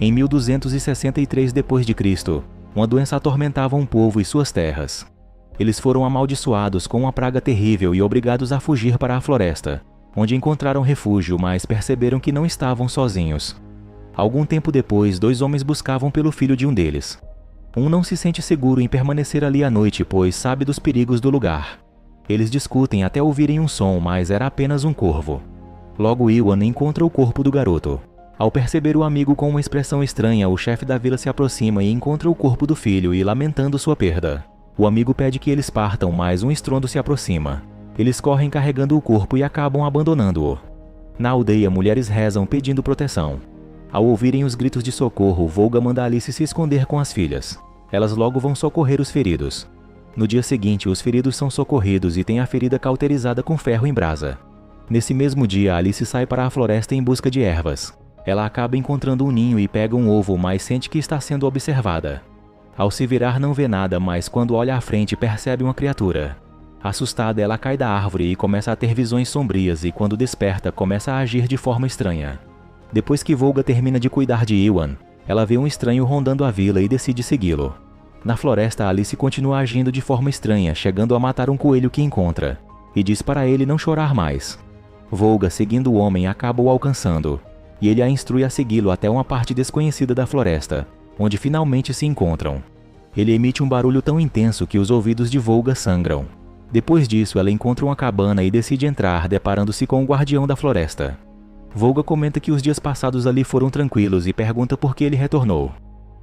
Em 1263 d.C., uma doença atormentava um povo e suas terras. Eles foram amaldiçoados com uma praga terrível e obrigados a fugir para a floresta, onde encontraram refúgio, mas perceberam que não estavam sozinhos. Algum tempo depois, 2 homens buscavam pelo filho de um deles. Um não se sente seguro em permanecer ali à noite, pois sabe dos perigos do lugar. Eles discutem até ouvirem um som, mas era apenas um corvo. Logo Iwan encontra o corpo do garoto. Ao perceber o amigo com uma expressão estranha, o chefe da vila se aproxima e encontra o corpo do filho e, lamentando sua perda, o amigo pede que eles partam, mas um estrondo se aproxima. Eles correm carregando o corpo e acabam abandonando-o. Na aldeia, mulheres rezam pedindo proteção. Ao ouvirem os gritos de socorro, Volga manda Alice se esconder com as filhas. Elas logo vão socorrer os feridos. No dia seguinte, os feridos são socorridos e têm a ferida cauterizada com ferro em brasa. Nesse mesmo dia, Alice sai para a floresta em busca de ervas. Ela acaba encontrando um ninho e pega um ovo, mas sente que está sendo observada. Ao se virar, não vê nada, mas quando olha à frente, percebe uma criatura. Assustada, ela cai da árvore e começa a ter visões sombrias, e quando desperta, começa a agir de forma estranha. Depois que Volga termina de cuidar de Iwan, ela vê um estranho rondando a vila e decide segui-lo. Na floresta, Alice continua agindo de forma estranha, chegando a matar um coelho que encontra, e diz para ele não chorar mais. Volga, seguindo o homem, acaba o alcançando, e ele a instrui a segui-lo até uma parte desconhecida da floresta, onde finalmente se encontram. Ele emite um barulho tão intenso que os ouvidos de Volga sangram. Depois disso, ela encontra uma cabana e decide entrar, deparando-se com o guardião da floresta. Volga comenta que os dias passados ali foram tranquilos e pergunta por que ele retornou.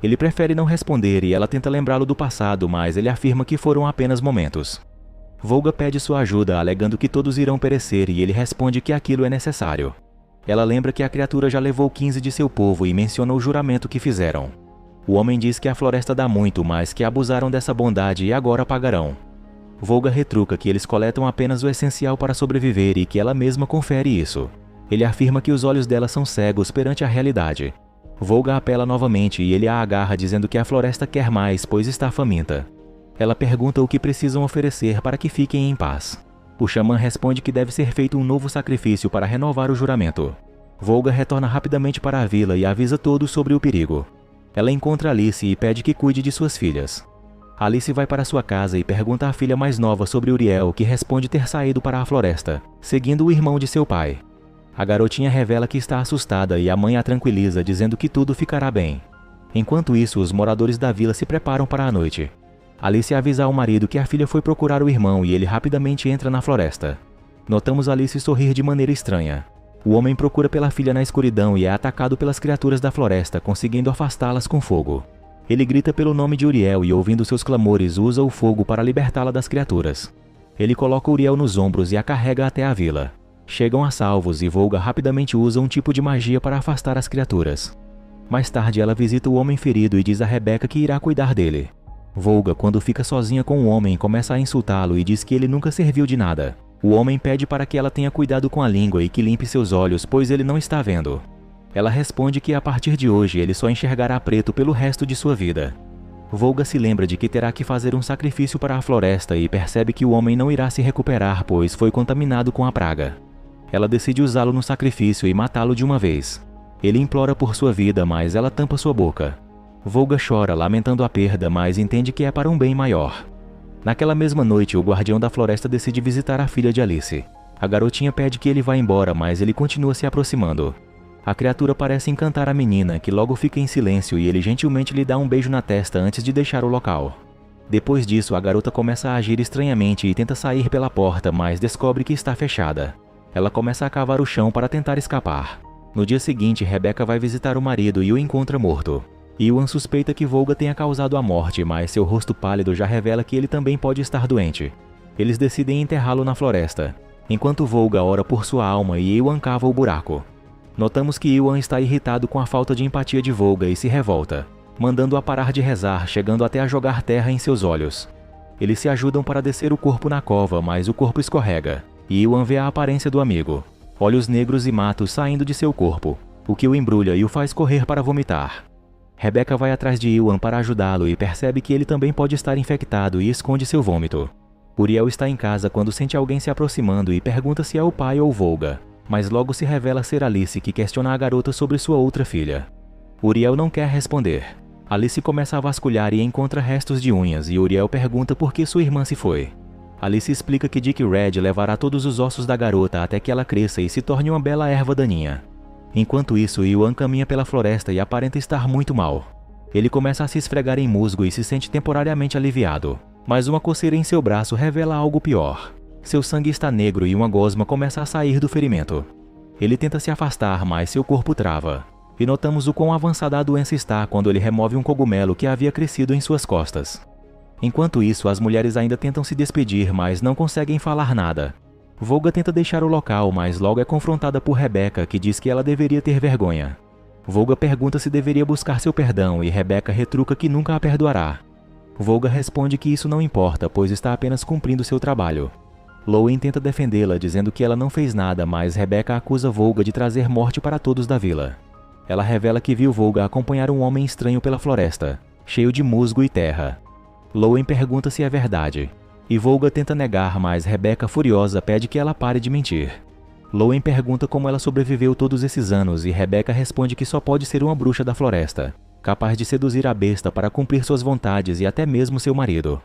Ele prefere não responder e ela tenta lembrá-lo do passado, mas ele afirma que foram apenas momentos. Volga pede sua ajuda, alegando que todos irão perecer, e ele responde que aquilo é necessário. Ela lembra que a criatura já levou 15 de seu povo e menciona o juramento que fizeram. O homem diz que a floresta dá muito, mas que abusaram dessa bondade e agora pagarão. Volga retruca que eles coletam apenas o essencial para sobreviver e que ela mesma confere isso. Ele afirma que os olhos dela são cegos perante a realidade. Volga apela novamente e ele a agarra, dizendo que a floresta quer mais, pois está faminta. Ela pergunta o que precisam oferecer para que fiquem em paz. O xamã responde que deve ser feito um novo sacrifício para renovar o juramento. Volga retorna rapidamente para a vila e avisa todos sobre o perigo. Ela encontra Alice e pede que cuide de suas filhas. Alice vai para sua casa e pergunta à filha mais nova sobre Uriel, que responde ter saído para a floresta, seguindo o irmão de seu pai. A garotinha revela que está assustada e a mãe a tranquiliza, dizendo que tudo ficará bem. Enquanto isso, os moradores da vila se preparam para a noite. Alice avisa ao marido que a filha foi procurar o irmão e ele rapidamente entra na floresta. Notamos Alice sorrir de maneira estranha. O homem procura pela filha na escuridão e é atacado pelas criaturas da floresta, conseguindo afastá-las com fogo. Ele grita pelo nome de Uriel e, ouvindo seus clamores, usa o fogo para libertá-la das criaturas. Ele coloca Uriel nos ombros e a carrega até a vila. Chegam a salvos e Volga rapidamente usa um tipo de magia para afastar as criaturas. Mais tarde, ela visita o homem ferido e diz a Rebeca que irá cuidar dele. Volga, quando fica sozinha com o homem, começa a insultá-lo e diz que ele nunca serviu de nada. O homem pede para que ela tenha cuidado com a língua e que limpe seus olhos, pois ele não está vendo. Ela responde que a partir de hoje ele só enxergará preto pelo resto de sua vida. Volga se lembra de que terá que fazer um sacrifício para a floresta e percebe que o homem não irá se recuperar, pois foi contaminado com a praga. Ela decide usá-lo no sacrifício e matá-lo de uma vez. Ele implora por sua vida, mas ela tampa sua boca. Volga chora, lamentando a perda, mas entende que é para um bem maior. Naquela mesma noite, o guardião da floresta decide visitar a filha de Alice. A garotinha pede que ele vá embora, mas ele continua se aproximando. A criatura parece encantar a menina, que logo fica em silêncio, e ele gentilmente lhe dá um beijo na testa antes de deixar o local. Depois disso, a garota começa a agir estranhamente e tenta sair pela porta, mas descobre que está fechada. Ela começa a cavar o chão para tentar escapar. No dia seguinte, Rebeca vai visitar o marido e o encontra morto. Iwan suspeita que Volga tenha causado a morte, mas seu rosto pálido já revela que ele também pode estar doente. Eles decidem enterrá-lo na floresta, enquanto Volga ora por sua alma e Iwan cava o buraco. Notamos que Iwan está irritado com a falta de empatia de Volga e se revolta, mandando-a parar de rezar, chegando até a jogar terra em seus olhos. Eles se ajudam para descer o corpo na cova, mas o corpo escorrega, e Iwan vê a aparência do amigo, olhos negros e matos saindo de seu corpo, o que o embrulha e o faz correr para vomitar. Rebeca vai atrás de Iwan para ajudá-lo e percebe que ele também pode estar infectado e esconde seu vômito. Uriel está em casa quando sente alguém se aproximando e pergunta se é o pai ou Volga, mas logo se revela ser Alice, que questiona a garota sobre sua outra filha. Uriel não quer responder. Alice começa a vasculhar e encontra restos de unhas e Uriel pergunta por que sua irmã se foi. Alice explica que Dick Red levará todos os ossos da garota até que ela cresça e se torne uma bela erva daninha. Enquanto isso, Yuan caminha pela floresta e aparenta estar muito mal. Ele começa a se esfregar em musgo e se sente temporariamente aliviado, mas uma coceira em seu braço revela algo pior. Seu sangue está negro e uma gosma começa a sair do ferimento. Ele tenta se afastar, mas seu corpo trava. E notamos o quão avançada a doença está quando ele remove um cogumelo que havia crescido em suas costas. Enquanto isso, as mulheres ainda tentam se despedir, mas não conseguem falar nada. Volga tenta deixar o local, mas logo é confrontada por Rebecca, que diz que ela deveria ter vergonha. Volga pergunta se deveria buscar seu perdão e Rebecca retruca que nunca a perdoará. Volga responde que isso não importa, pois está apenas cumprindo seu trabalho. Lowen tenta defendê-la, dizendo que ela não fez nada, mas Rebecca acusa Volga de trazer morte para todos da vila. Ela revela que viu Volga acompanhar um homem estranho pela floresta, cheio de musgo e terra. Lowen pergunta se é verdade, e Volga tenta negar, mas Rebecca, furiosa, pede que ela pare de mentir. Lowen pergunta como ela sobreviveu todos esses anos e Rebecca responde que só pode ser uma bruxa da floresta, capaz de seduzir a besta para cumprir suas vontades e até mesmo seu marido.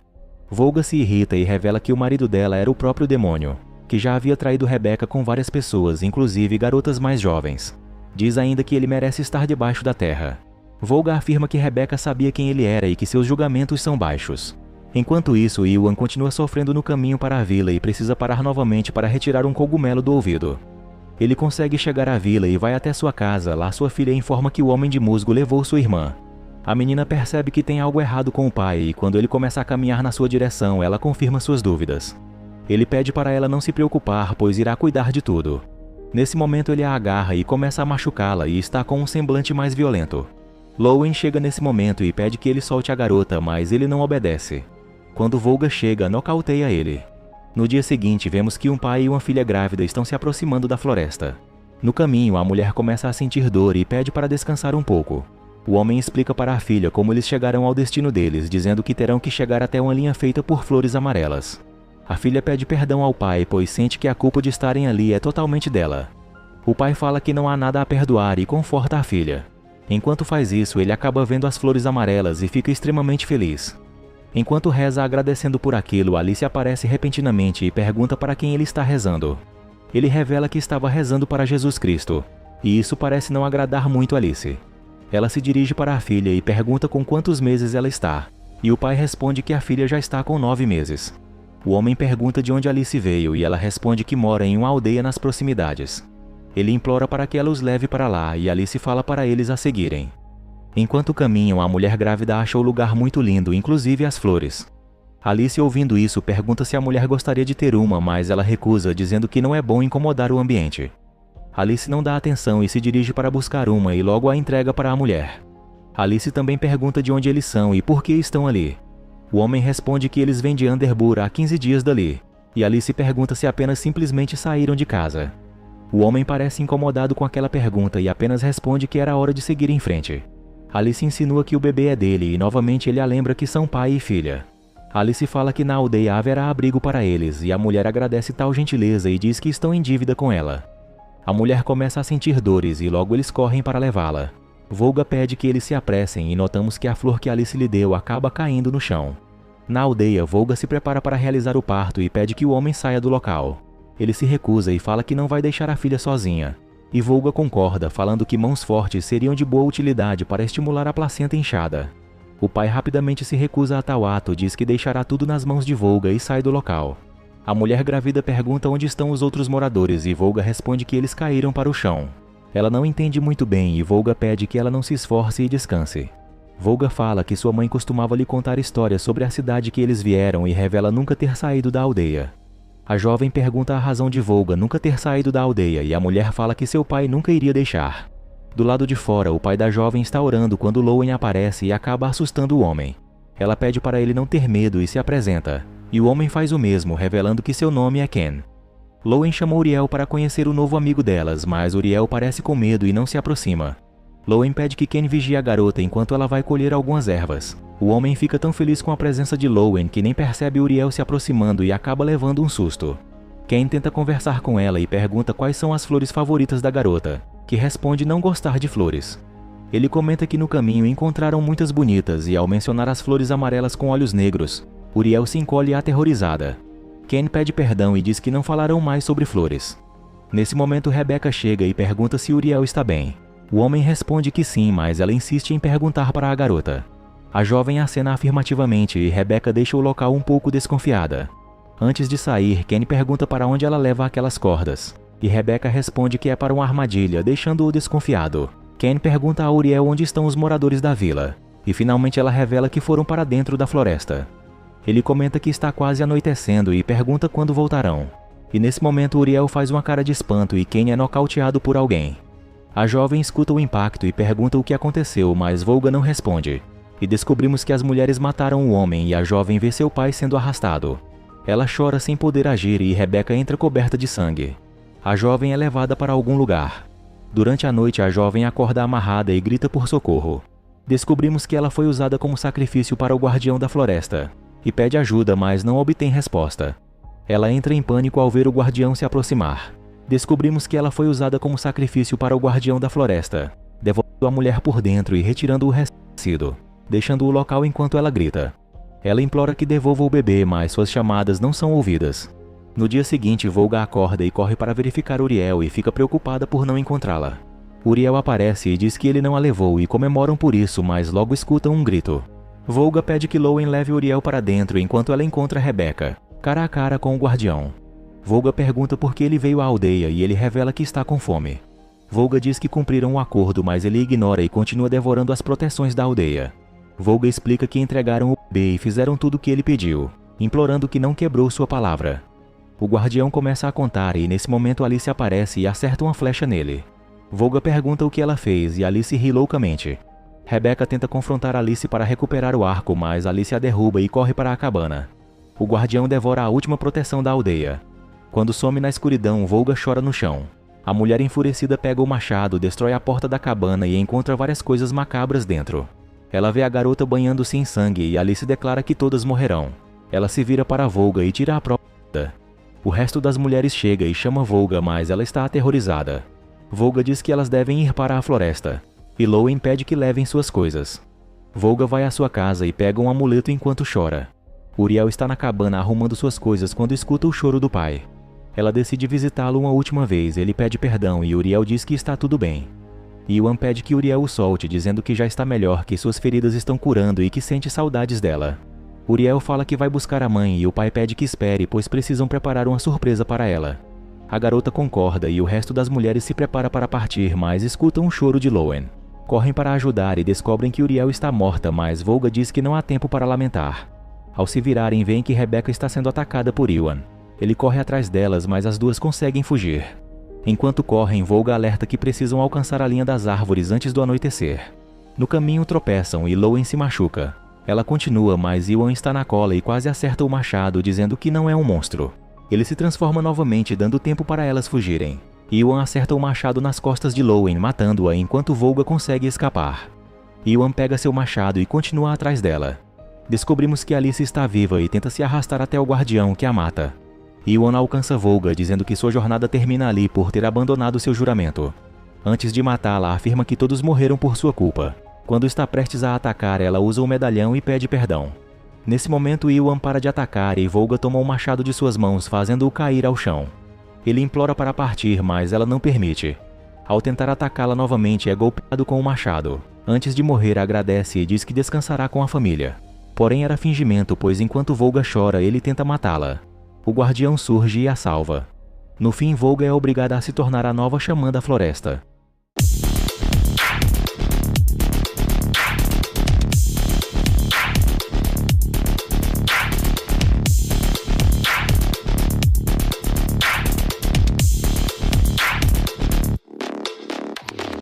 Volga se irrita e revela que o marido dela era o próprio demônio, que já havia traído Rebecca com várias pessoas, inclusive garotas mais jovens. Diz ainda que ele merece estar debaixo da terra. Volga afirma que Rebecca sabia quem ele era e que seus julgamentos são baixos. Enquanto isso, Yuan continua sofrendo no caminho para a vila e precisa parar novamente para retirar um cogumelo do ouvido. Ele consegue chegar à vila e vai até sua casa. Lá sua filha informa que o homem de musgo levou sua irmã. A menina percebe que tem algo errado com o pai e quando ele começa a caminhar na sua direção, ela confirma suas dúvidas. Ele pede para ela não se preocupar, pois irá cuidar de tudo. Nesse momento ele a agarra e começa a machucá-la e está com um semblante mais violento. Lowen chega nesse momento e pede que ele solte a garota, mas ele não obedece. Quando Volga chega, nocauteia ele. No dia seguinte, vemos que um pai e uma filha grávida estão se aproximando da floresta. No caminho, a mulher começa a sentir dor e pede para descansar um pouco. O homem explica para a filha como eles chegarão ao destino deles, dizendo que terão que chegar até uma linha feita por flores amarelas. A filha pede perdão ao pai, pois sente que a culpa de estarem ali é totalmente dela. O pai fala que não há nada a perdoar e conforta a filha. Enquanto faz isso, ele acaba vendo as flores amarelas e fica extremamente feliz. Enquanto reza agradecendo por aquilo, Alice aparece repentinamente e pergunta para quem ele está rezando. Ele revela que estava rezando para Jesus Cristo, e isso parece não agradar muito Alice. Ela se dirige para a filha e pergunta com quantos meses ela está, e o pai responde que a filha já está com 9 meses. O homem pergunta de onde Alice veio e ela responde que mora em uma aldeia nas proximidades. Ele implora para que ela os leve para lá e Alice fala para eles a seguirem. Enquanto caminham, a mulher grávida acha o lugar muito lindo, inclusive as flores. Alice, ouvindo isso, pergunta se a mulher gostaria de ter uma, mas ela recusa, dizendo que não é bom incomodar o ambiente. Alice não dá atenção e se dirige para buscar uma e logo a entrega para a mulher. Alice também pergunta de onde eles são e por que estão ali. O homem responde que eles vêm de Underbur há 15 dias dali, e Alice pergunta se apenas simplesmente saíram de casa. O homem parece incomodado com aquela pergunta e apenas responde que era hora de seguir em frente. Alice insinua que o bebê é dele e novamente ele a lembra que são pai e filha. Alice fala que na aldeia haverá abrigo para eles e a mulher agradece tal gentileza e diz que estão em dívida com ela. A mulher começa a sentir dores e logo eles correm para levá-la. Volga pede que eles se apressem e notamos que a flor que Alice lhe deu acaba caindo no chão. Na aldeia, Volga se prepara para realizar o parto e pede que o homem saia do local. Ele se recusa e fala que não vai deixar a filha sozinha. E Volga concorda, falando que mãos fortes seriam de boa utilidade para estimular a placenta inchada. O pai rapidamente se recusa a tal ato, diz que deixará tudo nas mãos de Volga e sai do local. A mulher grávida pergunta onde estão os outros moradores e Volga responde que eles caíram para o chão. Ela não entende muito bem e Volga pede que ela não se esforce e descanse. Volga fala que sua mãe costumava lhe contar histórias sobre a cidade que eles vieram e revela nunca ter saído da aldeia. A jovem pergunta a razão de Volga nunca ter saído da aldeia e a mulher fala que seu pai nunca iria deixar. Do lado de fora, o pai da jovem está orando quando Lowen aparece e acaba assustando o homem. Ela pede para ele não ter medo e se apresenta, e o homem faz o mesmo, revelando que seu nome é Ken. Lowen chama Uriel para conhecer o novo amigo delas, mas Uriel parece com medo e não se aproxima. Lowen pede que Ken vigie a garota enquanto ela vai colher algumas ervas. O homem fica tão feliz com a presença de Lowen que nem percebe Uriel se aproximando e acaba levando um susto. Ken tenta conversar com ela e pergunta quais são as flores favoritas da garota, que responde não gostar de flores. Ele comenta que no caminho encontraram muitas bonitas e ao mencionar as flores amarelas com olhos negros, Uriel se encolhe aterrorizada. Ken pede perdão e diz que não falarão mais sobre flores. Nesse momento Rebecca chega e pergunta se Uriel está bem. O homem responde que sim, mas ela insiste em perguntar para a garota. A jovem acena afirmativamente e Rebecca deixa o local um pouco desconfiada. Antes de sair, Ken pergunta para onde ela leva aquelas cordas, e Rebecca responde que é para uma armadilha, deixando-o desconfiado. Ken pergunta a Uriel onde estão os moradores da vila, e finalmente ela revela que foram para dentro da floresta. Ele comenta que está quase anoitecendo e pergunta quando voltarão. E nesse momento Uriel faz uma cara de espanto e Ken é nocauteado por alguém. A jovem escuta o impacto e pergunta o que aconteceu, mas Volga não responde. E descobrimos que as mulheres mataram o homem e a jovem vê seu pai sendo arrastado. Ela chora sem poder agir e Rebecca entra coberta de sangue. A jovem é levada para algum lugar. Durante a noite, a jovem acorda amarrada e grita por socorro. Descobrimos que ela foi usada como sacrifício para o guardião da floresta, e pede ajuda, mas não obtém resposta. Ela entra em pânico ao ver o guardião se aproximar. Descobrimos que ela foi usada como sacrifício para o guardião da floresta, devorando a mulher por dentro e retirando o recém-nascido, deixando o local enquanto ela grita. Ela implora que devolva o bebê, mas suas chamadas não são ouvidas. No dia seguinte, Volga acorda e corre para verificar Uriel e fica preocupada por não encontrá-la. Uriel aparece e diz que ele não a levou e comemoram por isso, mas logo escutam um grito. Volga pede que Lowen leve Uriel para dentro enquanto ela encontra Rebecca, cara a cara com o guardião. Volga pergunta por que ele veio à aldeia e ele revela que está com fome. Volga diz que cumpriram o acordo, mas ele ignora e continua devorando as proteções da aldeia. Volga explica que entregaram o bebê e fizeram tudo o que ele pediu, implorando que não quebrou sua palavra. O guardião começa a contar e nesse momento Alice aparece e acerta uma flecha nele. Volga pergunta o que ela fez e Alice ri loucamente. Rebecca tenta confrontar Alice para recuperar o arco, mas Alice a derruba e corre para a cabana. O guardião devora a última proteção da aldeia. Quando some na escuridão, Volga chora no chão. A mulher enfurecida pega o machado, destrói a porta da cabana e encontra várias coisas macabras dentro. Ela vê a garota banhando-se em sangue e Alice declara que todas morrerão. Ela se vira para Volga e tira a própria vida. O resto das mulheres chega e chama Volga, mas ela está aterrorizada. Volga diz que elas devem ir para a floresta, e Lowen pede que levem suas coisas. Volga vai à sua casa e pega um amuleto enquanto chora. Uriel está na cabana arrumando suas coisas quando escuta o choro do pai. Ela decide visitá-lo uma última vez, ele pede perdão e Uriel diz que está tudo bem. Iwan pede que Uriel o solte, dizendo que já está melhor, que suas feridas estão curando e que sente saudades dela. Uriel fala que vai buscar a mãe e o pai pede que espere, pois precisam preparar uma surpresa para ela. A garota concorda e o resto das mulheres se prepara para partir, mas escutam um choro de Lowen. Correm para ajudar e descobrem que Uriel está morta, mas Volga diz que não há tempo para lamentar. Ao se virarem, veem que Rebecca está sendo atacada por Iwan. Ele corre atrás delas, mas as duas conseguem fugir. Enquanto correm, Volga alerta que precisam alcançar a linha das árvores antes do anoitecer. No caminho tropeçam e Lowen se machuca. Ela continua, mas Iwan está na cola e quase acerta o machado, dizendo que não é um monstro. Ele se transforma novamente, dando tempo para elas fugirem. Iwan acerta o machado nas costas de Lowen, matando-a enquanto Volga consegue escapar. Iwan pega seu machado e continua atrás dela. Descobrimos que Alice está viva e tenta se arrastar até o guardião, que a mata. Iwan alcança Volga, dizendo que sua jornada termina ali por ter abandonado seu juramento. Antes de matá-la, afirma que todos morreram por sua culpa. Quando está prestes a atacar, ela usa o medalhão e pede perdão. Nesse momento, Iwan para de atacar e Volga toma o machado de suas mãos, fazendo-o cair ao chão. Ele implora para partir, mas ela não permite. Ao tentar atacá-la novamente, é golpeado com o machado. Antes de morrer, agradece e diz que descansará com a família. Porém, era fingimento, pois enquanto Volga chora, ele tenta matá-la. O guardião surge e a salva. No fim, Volga é obrigada a se tornar a nova xamã da floresta.